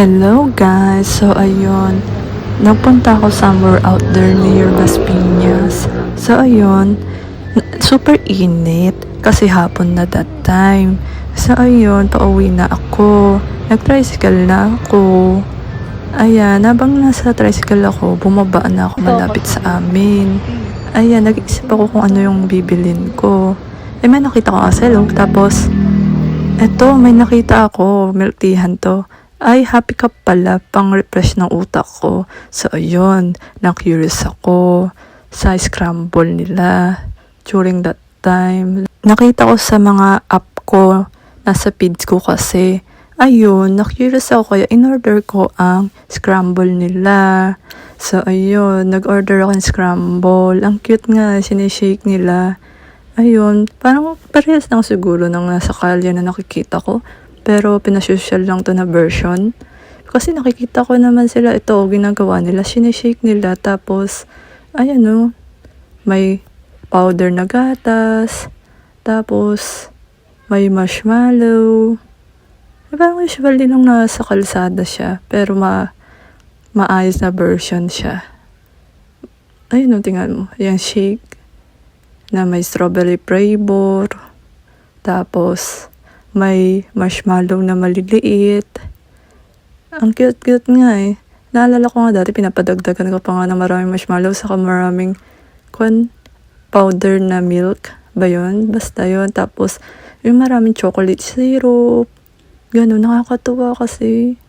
Hello guys! So ayun, nagpunta ako somewhere out there near Las Piñas. So ayun, super init kasi hapon na that time. So ayun, pauwi na ako. Nag-tricycle na ako. Ayan, habang nasa tricycle ako, bumaba na ako malapit sa amin. Ayan, nag-iisip ako kung ano yung bibilin ko. May nakita ko kasi tapos eto, may nakita ako, milk teahan to. Ay, happy cup pala, pang refresh ng utak ko. So, ayun, na-curious ako sa scramble nila during that time. Nakita ko sa mga app ko, nasa feeds ko kasi. Ayun, na-curious ako kaya in-order ko ang scramble nila. So, ayun, nag-order ako ng scramble. Ang cute nga, sinishake nila. Ayun, parang parehas lang siguro ng nasa kalye na nakikita ko. Pero pinasosyal lang to na version. Kasi nakikita ko naman sila, ito ginagawa nila, sinishake nila. Tapos, ayan o, may powder na gatas. Tapos, may marshmallow. Parang usually lang nasa kalsada siya. Pero maayos na version siya. Ayun o, tingnan mo. Yung shake na may strawberry flavor. Tapos, may marshmallow na maliliit. Ang cute-cute nga eh. Naalala ko nga dati, pinapadagdagan ko pa nga ng maraming marshmallow saka maraming powder na milk. Ba yun? Basta yun. Tapos, yung maraming chocolate syrup. Ganun, nakakatuwa kasi.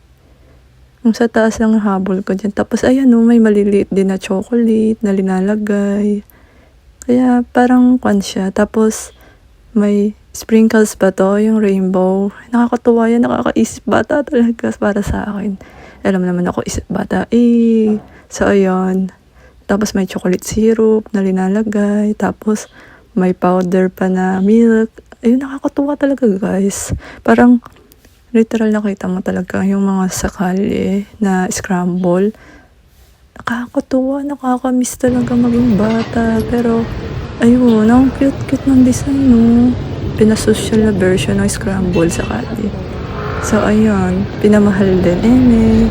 Yung sa taas lang habol ko dyan. Tapos, ayan o, may maliliit din na chocolate na linalagay. Kaya, parang siya. Tapos, may sprinkles pa to, yung rainbow. Nakakatuwa yan, nakakaisip bata talaga para sa akin. Alam naman ako, isip bata. So, ayun. Tapos may chocolate syrup na linalagay. Tapos may powder pa na milk. Ayun, nakakatuwa talaga guys. Parang literal nakita mo talaga yung mga sakali na scramble. Nakakatuwa, nakakamiss talaga maging bata. Pero, ayun, ang cute-cute ng design, no? Pinasosyal na version ng scramble sa kali. So, ayun, pinamahal din.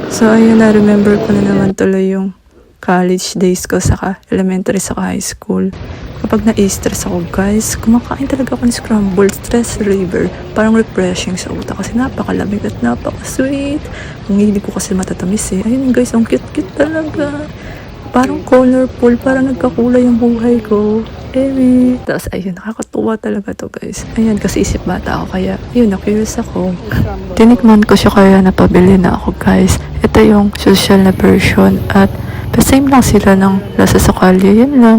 So, ayun, na-remember ko na naman tuloy yung college days ko sa elementary sa high school. Kapag na-stress ako, guys, kumakain talaga ako ng scramble, stress reliever. Parang refreshing sa utak kasi napakalamig at napaka-sweet. Ang hilig ko kasi matatamis eh. Ayun guys, ang cute-cute talaga. Parang colorful, parang nagkakulay yung buhay ko. Tapos ayun, nakakatuwa talaga to guys. Ayan, kasi isip bata ako kaya, yun, na-curious ako. Tinikman ko siya kaya napabili na ako guys. Ito yung social na version at the same lang sila ng lasa sa kalye, yun lang.